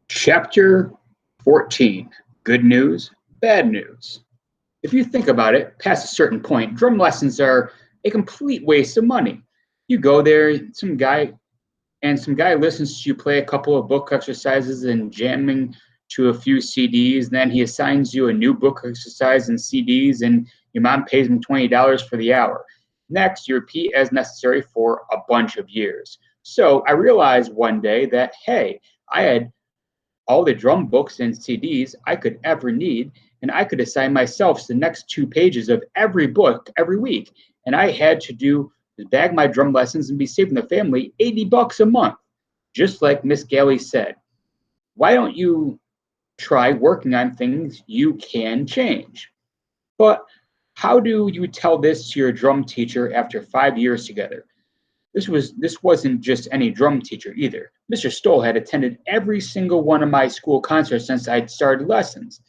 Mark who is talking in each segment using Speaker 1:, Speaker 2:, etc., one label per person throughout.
Speaker 1: Chapter 14, Good News, Bad News. If you think about it, past a certain point, drum lessons are a complete waste of money. You go there, some guy listens to you play a couple of book exercises and jamming to a few CDs, and then he assigns you a new book exercise and CDs, and your mom pays him $20 for the hour. Next, you repeat as necessary for a bunch of years. So I realized one day that, hey, I had all the drum books and CDs I could ever need, and I could assign myself the next 2 pages of every book every week. And I had to do is bag my drum lessons and be saving the family $80 a month. Just like Miss Galley said, why don't you try working on things you can change? But how do you tell this to your drum teacher after 5 years together? This wasn't just any drum teacher either. Mr. Stoll had attended every single one of my school concerts since I'd started lessons.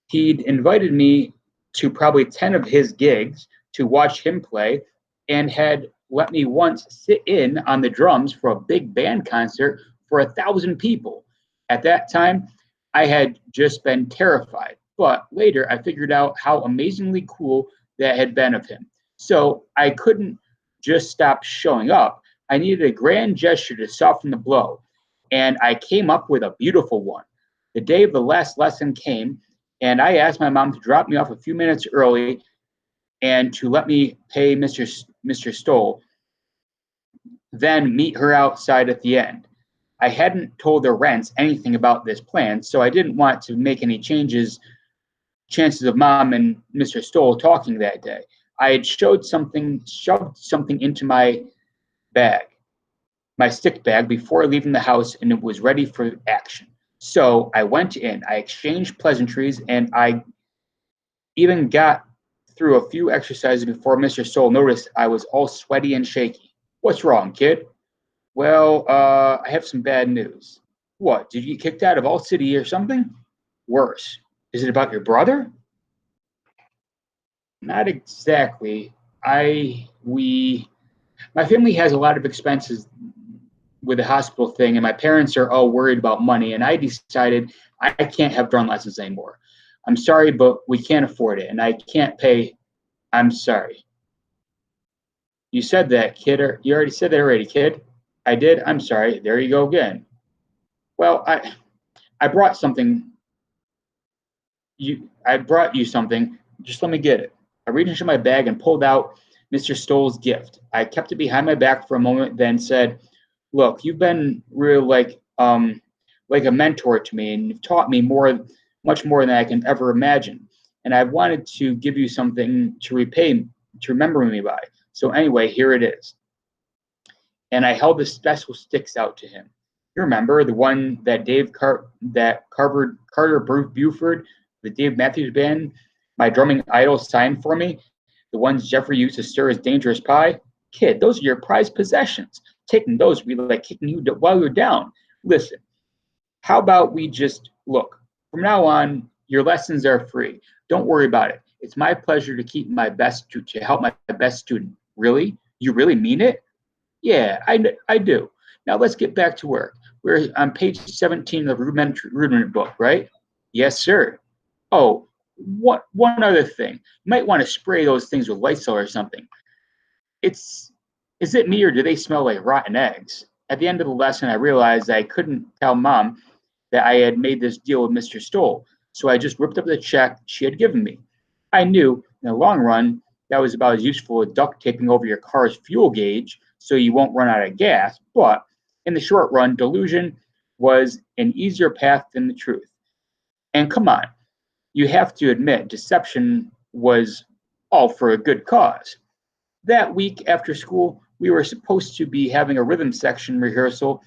Speaker 1: He'd invited me to probably 10 of his gigs to watch him play, and had let me once sit in on the drums for a big band concert for 1,000 people. At that time, I had just been terrified, but later I figured out how amazingly cool that had been of him. So I couldn't just stop showing up. I needed a grand gesture to soften the blow, and I came up with a beautiful one. The day of the last lesson came, and I asked my mom to drop me off a few minutes early and to let me pay Mr. Stoll, then meet her outside at the end. I hadn't told the rents anything about this plan, so I didn't want to make any chances of mom and Mr. Stoll talking that day. I had shoved something into my bag, my stick bag, before leaving the house, and it was ready for action. So I went in, I exchanged pleasantries, and I even got through a few exercises before Mr. Stoll noticed I was all sweaty and shaky. What's wrong, kid? Well, I have some bad news. What, did you get kicked out of All City or something? Worse. Is it about your brother? Not exactly. My family has a lot of expenses with the hospital thing, and my parents are all worried about money, and I decided I can't have drum lessons anymore. I'm sorry, but we can't afford it, and I can't pay. I'm sorry. You said that, kid. Or you already said that already, kid. I did. I'm sorry. There you go again. Well, I brought something. I brought you something. Just let me get it. I reached into my bag and pulled out Mr. Stoll's gift. I kept it behind my back for a moment, then said, "Look, you've been really like a mentor to me, and you've taught me much more than I can ever imagine. And I wanted to give you something to remember me by. So anyway, here it is." And I held the special sticks out to him. You remember the one that Carter Buford, the Dave Matthews Band, my drumming idol, signed for me? The ones Jeffrey used to stir his dangerous pie? Kid, those are your prized possessions. Taking those would be like kicking you while you're down. Listen, how about we just look? From now on, your lessons are free. Don't worry about it. It's my pleasure to help my best student. Really? You really mean it? Yeah, I do. Now let's get back to work. We're on page 17 of the rudiment book, right? Yes, sir. Oh, one other thing. You might want to spray those things with Lysol or something. Is it me, or do they smell like rotten eggs? At the end of the lesson, I realized I couldn't tell mom that I had made this deal with Mr. Stoll, so I just ripped up the check she had given me. I knew in the long run that was about as useful as duct taping over your car's fuel gauge so you won't run out of gas, but in the short run, delusion was an easier path than the truth. And come on, you have to admit, deception was all for a good cause. That week after school, we were supposed to be having a rhythm section rehearsal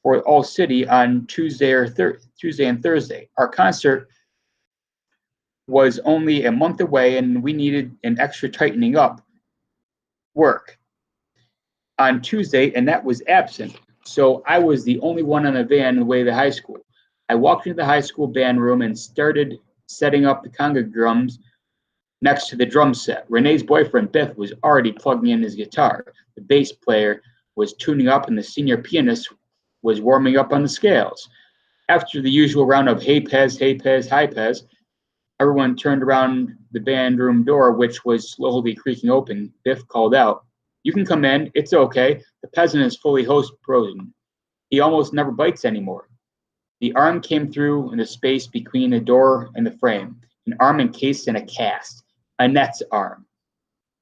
Speaker 1: for All City on Tuesday and Thursday. Our concert was only a month away, and we needed an extra tightening up work on Tuesday, and that was absent. So I was the only one on the van on the way to high school. I walked into the high school band room and started setting up the conga drums next to the drum set. Renee's boyfriend, Biff, was already plugging in his guitar. The bass player was tuning up, and the senior pianist was warming up on the scales. After the usual round of hey Pez, hey Pez, hi Pez, everyone turned around the band room door, which was slowly creaking open. Biff called out, "You can come in. It's okay. The peasant is fully host frozen. He almost never bites anymore." The arm came through in the space between the door and the frame, an arm encased in a cast, Annette's arm.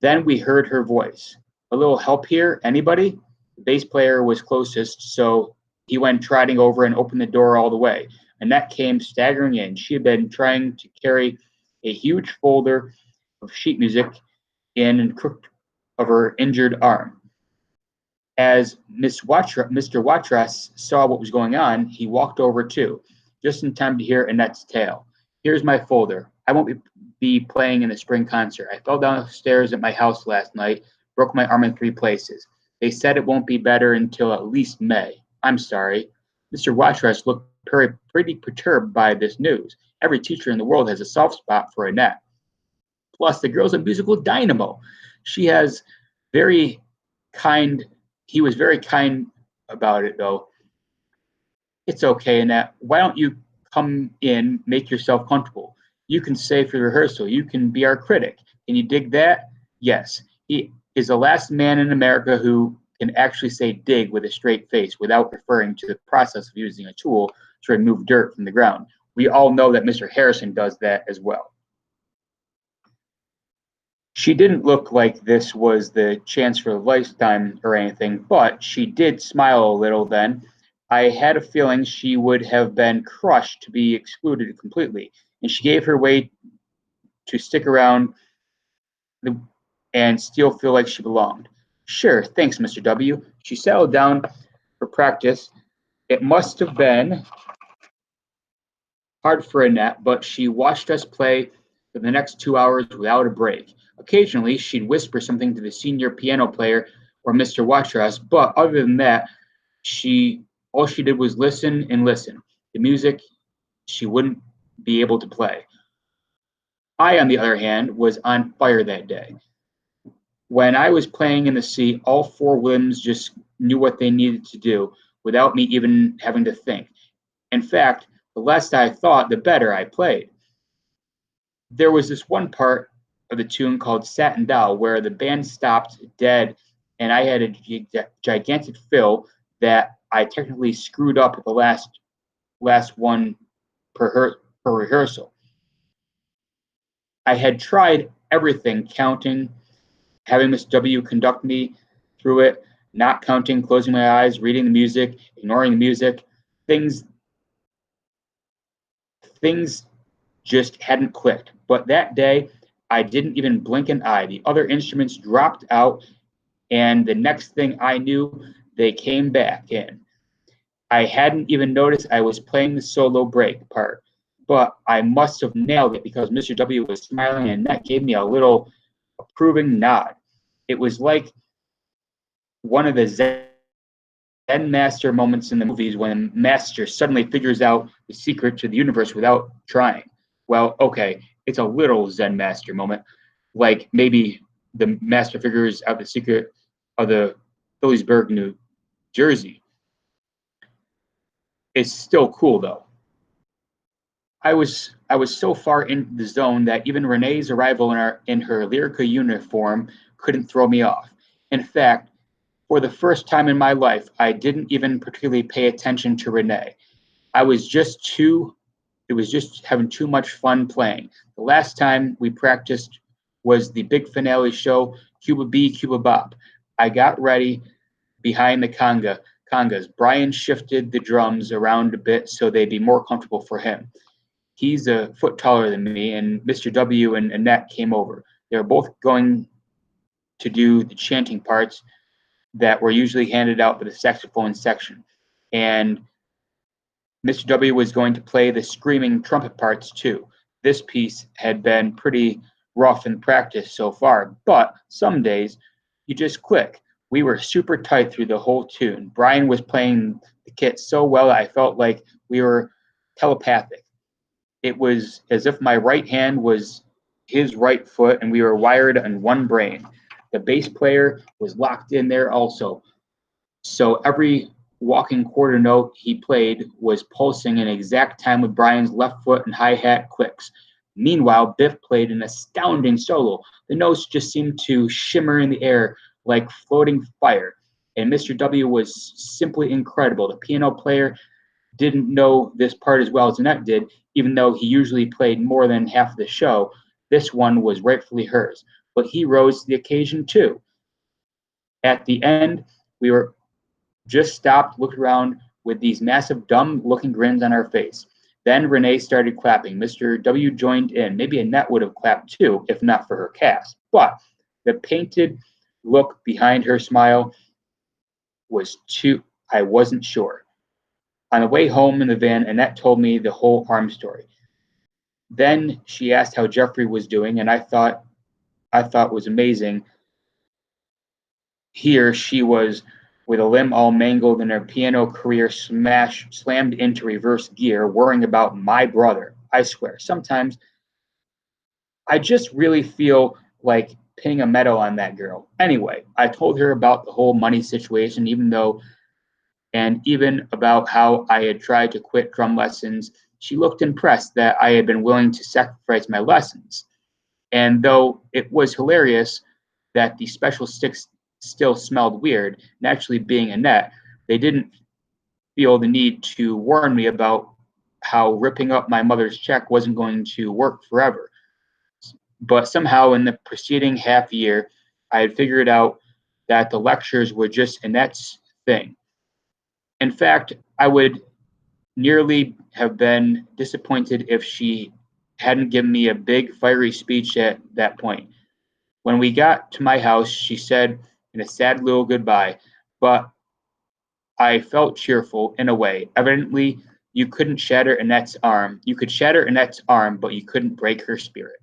Speaker 1: Then we heard her voice. "A little help here, anybody?" The bass player was closest, so he went trotting over and opened the door all the way. Annette came staggering in. She had been trying to carry a huge folder of sheet music in the crook of her injured arm. As Mr. Watras saw what was going on, he walked over too, just in time to hear Annette's tale. "Here's my folder. I won't be playing in the spring concert. I fell downstairs at my house last night, broke my arm in 3 places. They said it won't be better until at least May. I'm sorry." Mr. Watras looked pretty perturbed by this news. Every teacher in the world has a soft spot for Annette. Plus, the girl's a musical dynamo. She has very kind He was very kind about it, though. "It's okay, Annette. Why don't you come in, make yourself comfortable? You can stay for the rehearsal. You can be our critic. Can you dig that?" Yes, he is the last man in America who can actually say dig with a straight face without referring to the process of using a tool to remove dirt from the ground. We all know that Mr. Harrison does that as well. She didn't look like this was the chance for a lifetime or anything, but she did smile a little then. I had a feeling she would have been crushed to be excluded completely, and she gave her way to stick around and still feel like she belonged. "Sure, thanks, Mr. W." She settled down for practice. It must have been hard for Annette, but she watched us play for the next 2 hours without a break. Occasionally, she'd whisper something to the senior piano player or Mr. Watras, but other than that, all she did was listen and listen. The music she wouldn't be able to play. I, on the other hand, was on fire that day. When I was playing in the sea, all 4 limbs just knew what they needed to do without me even having to think. In fact, the less I thought, the better I played. There was this one part of the tune called Satin Doll where the band stopped dead and I had a gigantic fill that I technically screwed up at the last one per rehearsal. I had tried everything, counting, having Miss W conduct me through it, not counting, closing my eyes, reading the music, ignoring the music. Things things just hadn't clicked. But that day, I didn't even blink an eye. The other instruments dropped out, and the next thing I knew, they came back in. I hadn't even noticed I was playing the solo break part, but I must have nailed it because Mr. W was smiling and that gave me a little approving nod. It was like one of the Zen master moments in the movies when master suddenly figures out the secret to the universe without trying. Well, okay, it's a little Zen master moment, like maybe the master figures out the secret of the Phillipsburg, New Jersey. It's still cool though. I was so far in the zone that even Renee's arrival in her Lyrica uniform couldn't throw me off. In fact, for the first time in my life, I didn't even particularly pay attention to Renee. I was just too it was just having too much fun playing. The last time we practiced was the big finale show, Cuba B, Cuba Bop. I got ready behind the congas. Brian shifted the drums around a bit so they'd be more comfortable for him. He's a foot taller than me, and Mr. W and Annette came over. They were both going to do the chanting parts that were usually handed out by the saxophone section. And Mr. W was going to play the screaming trumpet parts too. This piece had been pretty rough in practice so far, but some days you just click. We were super tight through the whole tune. Brian was playing the kit so well I felt like we were telepathic. It was as if my right hand was his right foot and we were wired in one brain. The bass player was locked in there also. So every walking quarter note he played was pulsing in exact time with Brian's left foot and hi-hat clicks. Meanwhile, Biff played an astounding solo. The notes just seemed to shimmer in the air like floating fire, and Mr. W was simply incredible. The piano player didn't know this part as well as Annette did, even though he usually played more than half of the show. This one was rightfully hers, but he rose to the occasion too. At the end, we were just stopped, looked around with these massive, dumb looking grins on our face. Then Renee started clapping. Mr. W joined in. Maybe Annette would have clapped too, if not for her cast. But the painted look behind her smile was too, I wasn't sure. On the way home in the van, Annette told me the whole arm story. Then she asked how Jeffrey was doing, and I thought was amazing. Here she was with a limb all mangled and her piano career slammed into reverse gear, worrying about my brother. I swear, sometimes I just really feel like pinning a medal on that girl. Anyway, I told her about the whole money situation, even about how I had tried to quit drum lessons. She looked impressed that I had been willing to sacrifice my lessons. And though it was hilarious that the special sticks still smelled weird, naturally being Annette, they didn't feel the need to warn me about how ripping up my mother's check wasn't going to work forever. But somehow in the preceding half year, I had figured out that the lectures were just Annette's thing. In fact, I would nearly have been disappointed if she hadn't given me a big, fiery speech at that point. When we got to my house, she said in a sad little goodbye, but I felt cheerful in a way. Evidently, you couldn't shatter Annette's arm. You could shatter Annette's arm, but you couldn't break her spirit.